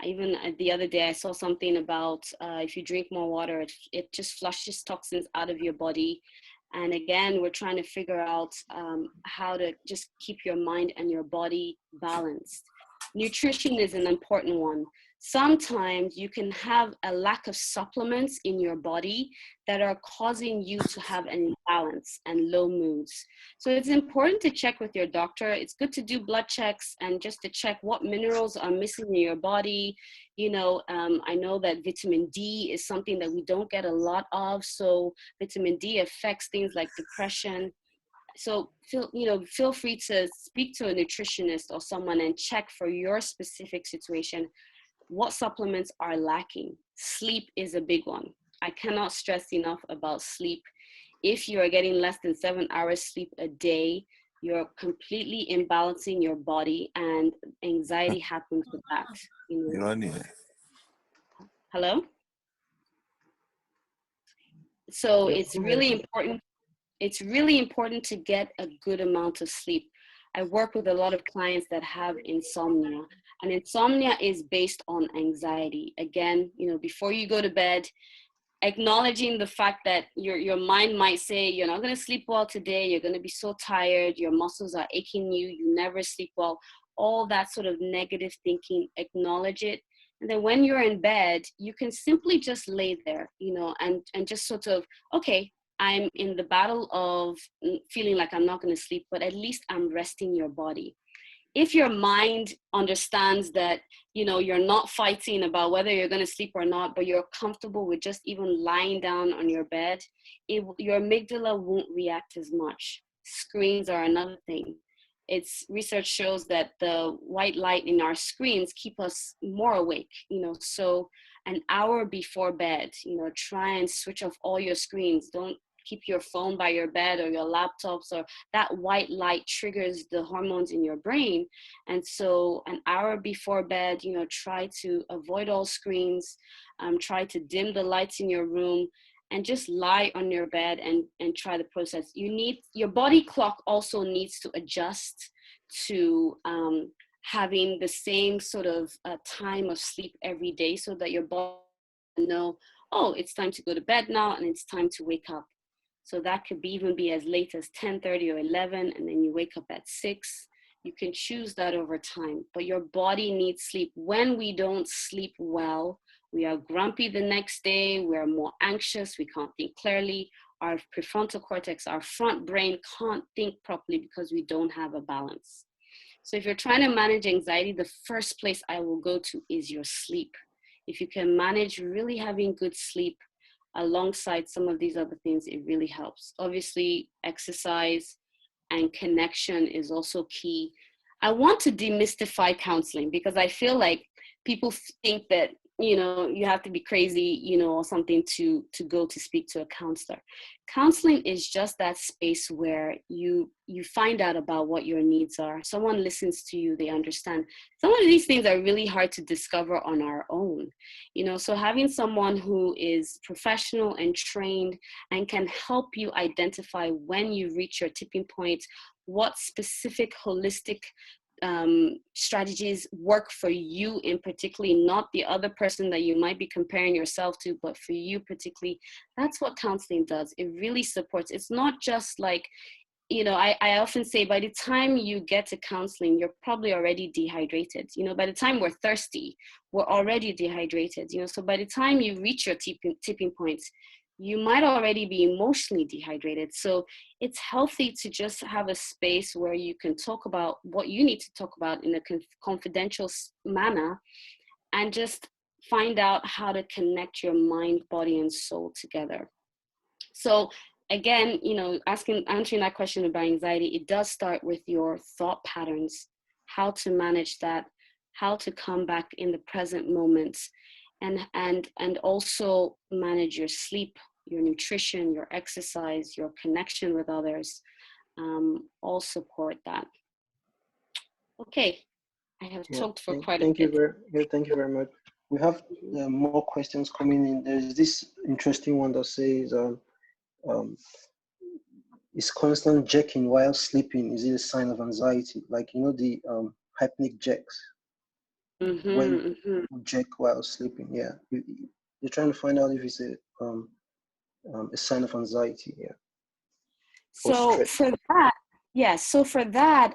Even the other day, I saw something about if you drink more water, it just flushes toxins out of your body. And again, we're trying to figure out how to just keep your mind and your body balanced. Nutrition is an important one. Sometimes you can have a lack of supplements in your body that are causing you to have an imbalance and low moods. So it's important to check with your doctor. It's good to do blood checks and just to check what minerals are missing in your body. You know, I know that vitamin D is something that we don't get a lot of. So vitamin D affects things like depression. So feel free to speak to a nutritionist or someone and check for your specific situation what supplements are lacking. Sleep is a big one. I cannot stress enough about sleep. If you are getting less than 7 hours sleep a day, you're completely imbalancing your body, and anxiety happens with that. You know. Hello? So it's really important. It's really important to get a good amount of sleep. I work with a lot of clients that have insomnia, and insomnia is based on anxiety. Again, you know, before you go to bed, acknowledging the fact that your mind might say, you're not going to sleep well today, you're going to be so tired, your muscles are aching you never sleep well, all that sort of negative thinking, acknowledge it. And then when you're in bed, you can simply just lay there, you know, and just sort of, okay, I'm in the battle of feeling like I'm not going to sleep, but at least I'm resting your body. If your mind understands that, you know, you're not fighting about whether you're going to sleep or not, but you're comfortable with just even lying down on your bed, your amygdala won't react as much. Screens are another thing. Research shows that the white light in our screens keep us more awake, you know, so an hour before bed, you know, try and switch off all your screens. Don't keep your phone by your bed or your laptops, or that white light triggers the hormones in your brain. And so an hour before bed, you know, try to avoid all screens, try to dim the lights in your room, and just lie on your bed and try the process. Your body clock also needs to adjust to having the same sort of time of sleep every day, so that your body know, oh, it's time to go to bed now and it's time to wake up. So that could even be as late as 10:30 or 11, and then you wake up at 6. You can choose that over time, but your body needs sleep. When we don't sleep well, we are grumpy the next day, we're more anxious, we can't think clearly, our prefrontal cortex, our front brain can't think properly because we don't have a balance. So if you're trying to manage anxiety, the first place I will go to is your sleep. If you can manage really having good sleep alongside some of these other things, it really helps. Obviously, exercise and connection is also key. I want to demystify counseling because I feel like people think that, you know, you have to be crazy, you know, or something to go to speak to a counselor. Counseling is just that space where you find out about what your needs are. Someone listens to you, they understand. Some of these things are really hard to discover on our own, you know, so having someone who is professional and trained and can help you identify when you reach your tipping point, what specific holistic strategies work for you in particularly, not the other person that you might be comparing yourself to, but for you particularly. That's what counseling does. It really supports. It's not just like, you know, I often say by the time you get to counseling, you're probably already dehydrated. You know, by the time we're thirsty, we're already dehydrated. You know, so by the time you reach your tipping points, you might already be emotionally dehydrated. So it's healthy to just have a space where you can talk about what you need to talk about in a confidential manner, and just find out how to connect your mind, body, and soul together. So again, you know, answering that question about anxiety, it does start with your thought patterns, how to manage that, how to come back in the present moment, and also manage your sleep, your nutrition, your exercise, your connection with others. all support that. Okay, I have Yeah, talked for quite a thank you bit. thank you very much. We have more questions coming in. There's this interesting one that says, um, is constant jerking while sleeping, is it a sign of anxiety? Like, you know, the hypnic jerks, when you jerk while sleeping. Yeah, you're trying to find out if it's a sign of anxiety. Yeah. So for that, yes. So for that,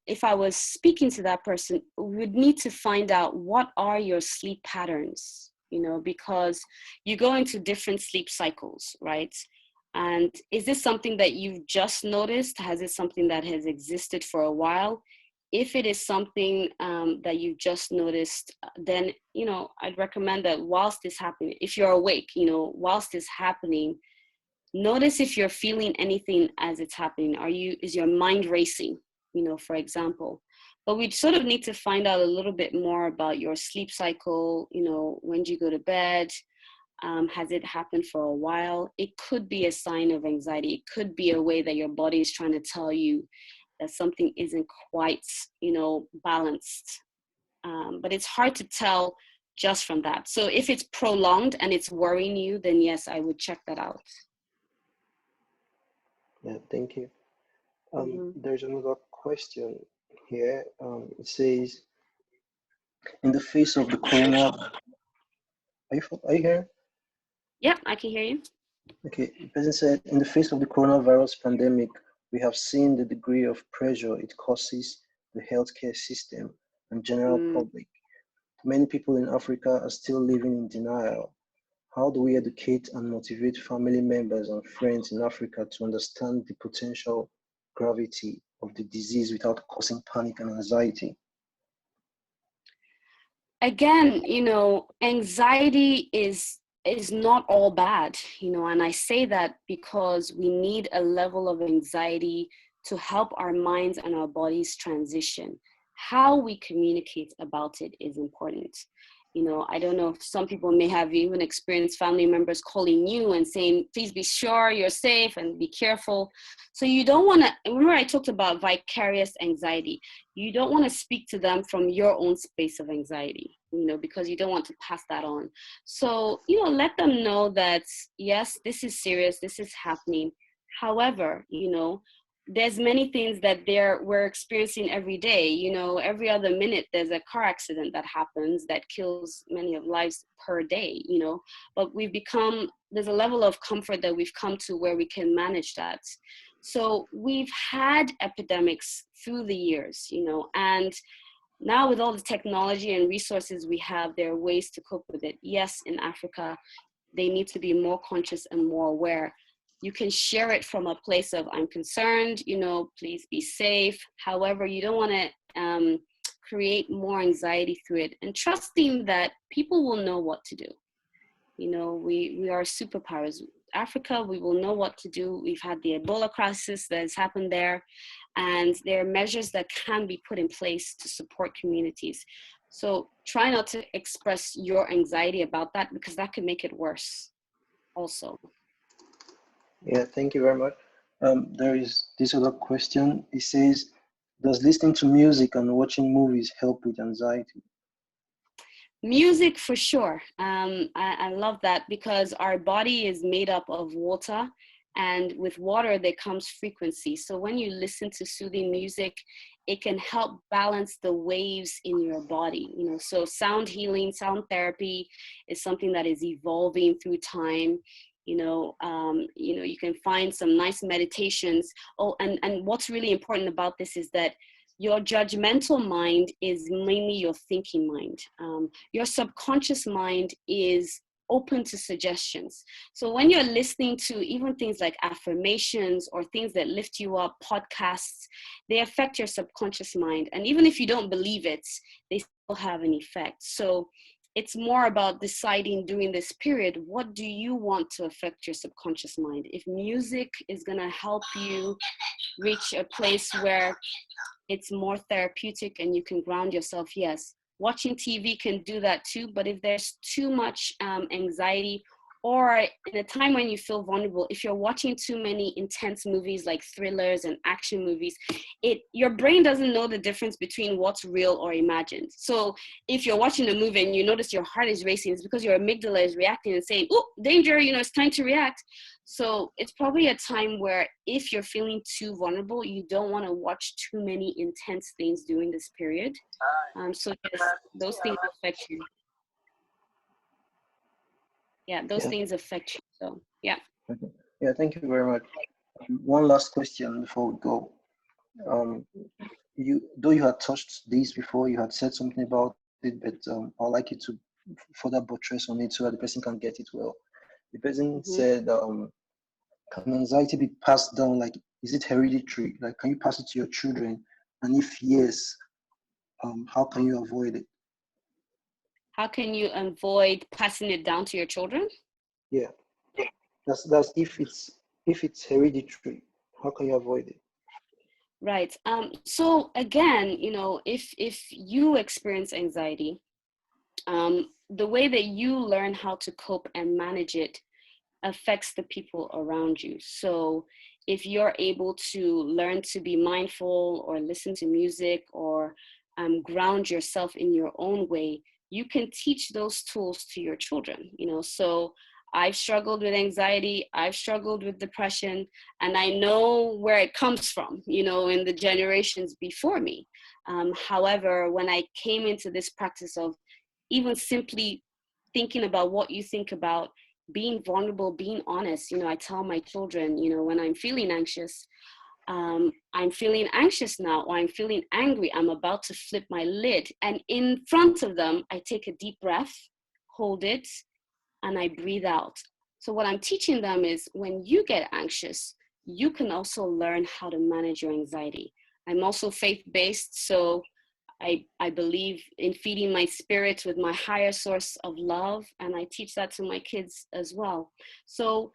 if I was speaking to that person, we would need to find out what are your sleep patterns, you know, because you go into different sleep cycles, right? And is this something that you've just noticed? Has it something that has existed for a while? If it is something that you've just noticed, then, you know, I'd recommend that whilst this happening, if you're awake, you know, whilst it's happening, notice if you're feeling anything as it's happening. Is your mind racing, you know, for example? But we sort of need to find out a little bit more about your sleep cycle, you know, when do you go to bed? Has it happened for a while? It could be a sign of anxiety. It could be a way that your body is trying to tell you that something isn't quite, you know, balanced. But it's hard to tell just from that. So if it's prolonged and it's worrying you, then yes, I would check that out. Yeah, thank you. There's another question here. It says, in the face of the corona, are you here? Yeah, I can hear you. Okay, the person said, in the face of the coronavirus pandemic, we have seen the degree of pressure it causes the healthcare system and general public. Many people in Africa are still living in denial. How do we educate and motivate family members and friends in Africa to understand the potential gravity of the disease without causing panic and anxiety? Again, you know, anxiety is not all bad, you know, and I say that because we need a level of anxiety to help our minds and our bodies transition. How we communicate about it is important. You know, I don't know if some people may have even experienced family members calling you and saying, please be sure you're safe and be careful. So you don't want to, remember I talked about vicarious anxiety. You don't want to speak to them from your own space of anxiety, you know, because you don't want to pass that on. So, you know, let them know that, yes, this is serious, this is happening. However, you know, there's many things that we're experiencing every day. You know, every other minute there's a car accident that happens that kills many of lives per day, you know, but there's a level of comfort that we've come to where we can manage that. So we've had epidemics through the years, you know, and now with all the technology and resources we have, there are ways to cope with it. Yes, in Africa, they need to be more conscious and more aware. You can share it from a place of, I'm concerned, you know, please be safe. However, you don't want to create more anxiety through it, and trusting that people will know what to do. You know, we are superpowers. Africa, we will know what to do. We've had the Ebola crisis that has happened there, and there are measures that can be put in place to support communities. So try not to express your anxiety about that, because that could make it worse also. Yeah, thank you very much. There is this other question. It says, does listening to music and watching movies help with anxiety? Music for sure. I love that, because our body is made up of water, and with water there comes frequency. So when you listen to soothing music, it can help balance the waves in your body. You know, so sound healing, sound therapy is something that is evolving through time. You know, you can find some nice meditations. Oh, and what's really important about this is that your judgmental mind is mainly your thinking mind. Your subconscious mind is open to suggestions. So when you're listening to even things like affirmations or things that lift you up, podcasts, they affect your subconscious mind. And even if you don't believe it, they still have an effect. So it's more about deciding during this period, what do you want to affect your subconscious mind? If music is gonna help you reach a place where it's more therapeutic and you can ground yourself, yes. Watching TV can do that too, but if there's too much anxiety or in a time when you feel vulnerable, if you're watching too many intense movies like thrillers and action movies, your brain doesn't know the difference between what's real or imagined. So if you're watching a movie and you notice your heart is racing, it's because your amygdala is reacting and saying, oh, danger, it's time to react. So it's probably a time where if you're feeling too vulnerable, you don't want to watch too many intense things during this period. So yes, those things affect you. Yeah, those things affect you. So yeah. Okay. Yeah, thank you very much. One last question before we go. Though you had touched this before, you had said something about it, but I'd like you to further buttress on it so that the person can get it well. The person said, can anxiety be passed down? Like, is it hereditary? Like, can you pass it to your children? And if yes, how can you avoid it? How can you avoid passing it down to your children? Yeah, that's if it's hereditary. How can you avoid it? Right. So again, if you experience anxiety, the way that you learn how to cope and manage it affects the people around you. So if you're able to learn to be mindful or listen to music or ground yourself in your own way, you can teach those tools to your children. So I've struggled with anxiety, I've struggled with depression, and I know where it comes from, in the generations before me. However, when I came into this practice of even simply thinking about what you think about, being vulnerable, being honest, I tell my children, when I'm feeling anxious, I'm feeling anxious now, or I'm feeling angry, I'm about to flip my lid. And in front of them, I take a deep breath, hold it, and I breathe out. So what I'm teaching them is when you get anxious, you can also learn how to manage your anxiety. I'm also faith-based, so I believe in feeding my spirit with my higher source of love, and I teach that to my kids as well. So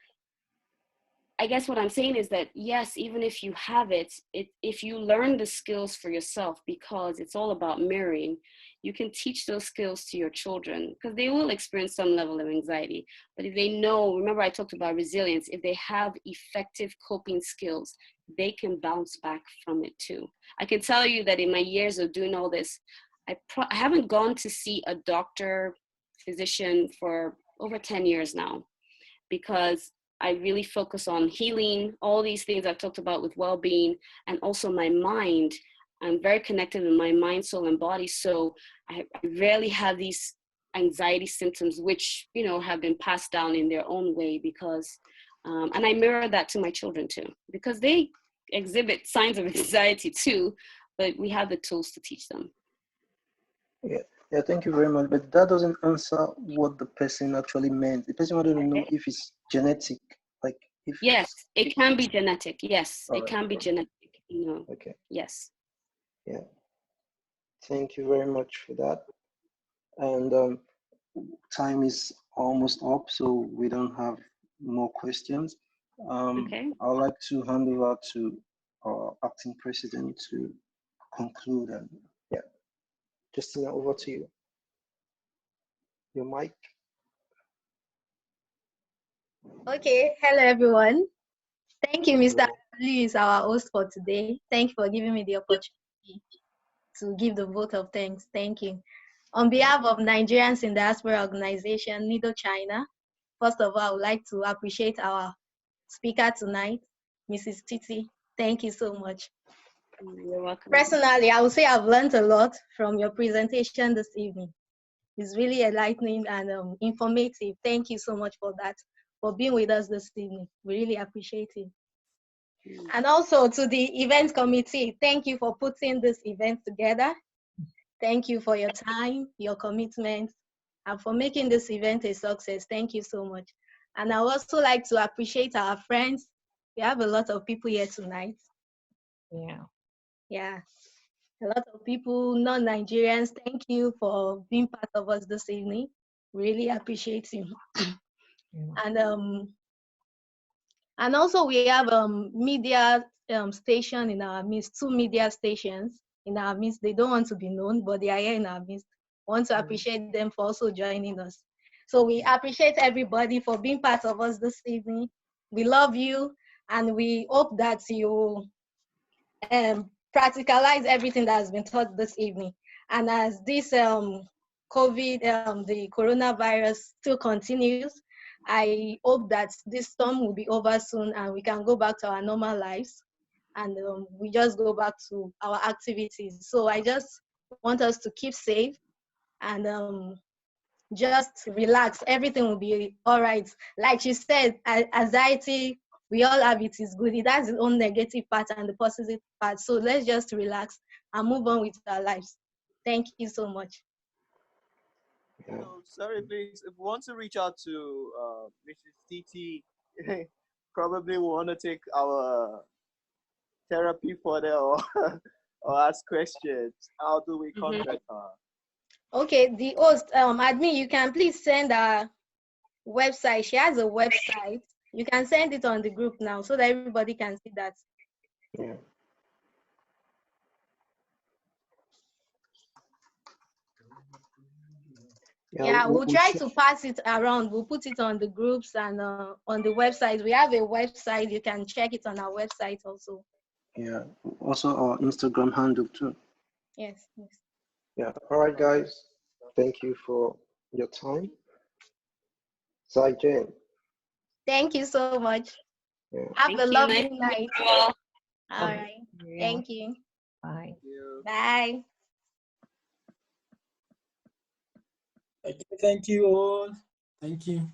I guess what I'm saying is that, yes, even if you have it, if you learn the skills for yourself, because it's all about mirroring, you can teach those skills to your children, because they will experience some level of anxiety. But if they know, remember I talked about resilience, if they have effective coping skills, they can bounce back from it too. I can tell you that in my years of doing all this, I haven't gone to see a doctor, physician for over 10 years now, because I really focus on healing, all these things I've talked about with well-being, and also my mind. I'm very connected in my mind, soul, and body. So I rarely have these anxiety symptoms, which, have been passed down in their own way, because, and I mirror that to my children too, because they exhibit signs of anxiety too, but we have the tools to teach them. Yeah, thank you very much. But that doesn't answer what the person actually meant. The person wanted to know if it's genetic, like if. Yes, it can be genetic. Yes, it Right. can be genetic. Okay. Yes. Yeah. Thank you very much for that. And time is almost up, so we don't have more questions. Okay. I'd like to hand over to our acting president to conclude. And yeah, Justina, over to you. Your mic. Okay, hello everyone. Thank you, Mr. Luis, our host for today. Thank you for giving me the opportunity to give the vote of thanks. Thank you. On behalf of Nigerians in Diaspora Organization, Nido China, first of all, I would like to appreciate our speaker tonight, Mrs. Titi. Thank you so much. You're welcome. Personally, I would say I've learned a lot from your presentation this evening. It's really enlightening and informative. Thank you so much for that, for being with us this evening. We really appreciate it. And also to the event committee, thank you for putting this event together. Thank you for your time, your commitment, and for making this event a success. Thank you so much. And I would also like to appreciate our friends. We have a lot of people here tonight. Yeah. A lot of people, non-Nigerians, thank you for being part of us this evening. Really appreciate you. And also we have media station in our midst, 2 media stations in our midst. They don't want to be known, but they are here in our midst. I want to appreciate them for also joining us. So we appreciate everybody for being part of us this evening. We love you, and we hope that you practicalize everything that has been taught this evening. And as this the coronavirus still continues, I hope that this storm will be over soon and we can go back to our normal lives, and we just go back to our activities. So I just want us to keep safe and just relax. Everything will be all right. Like she said, anxiety, we all have it, is good. It has its own negative part and the positive part. So let's just relax and move on with our lives. Thank you so much. So, sorry, please, if we want to reach out to Mrs. Titi, probably we want to take our therapy further or, or ask questions. How do we contact her? Okay, the host, admin, you can please send our website. She has a website. You can send it on the group now so that everybody can see that. Yeah. Yeah, we'll try to pass it around. We'll put it on the groups and on the website. We have a website. You can check it on our website also. Yeah, also our Instagram handle too. Yes, yes. Yeah, all right, guys. Thank you for your time. Zai-Jane. Thank you so much. Yeah. Have a lovely night. All right. Thank you. Bye. Bye. Okay, thank you all. Thank you.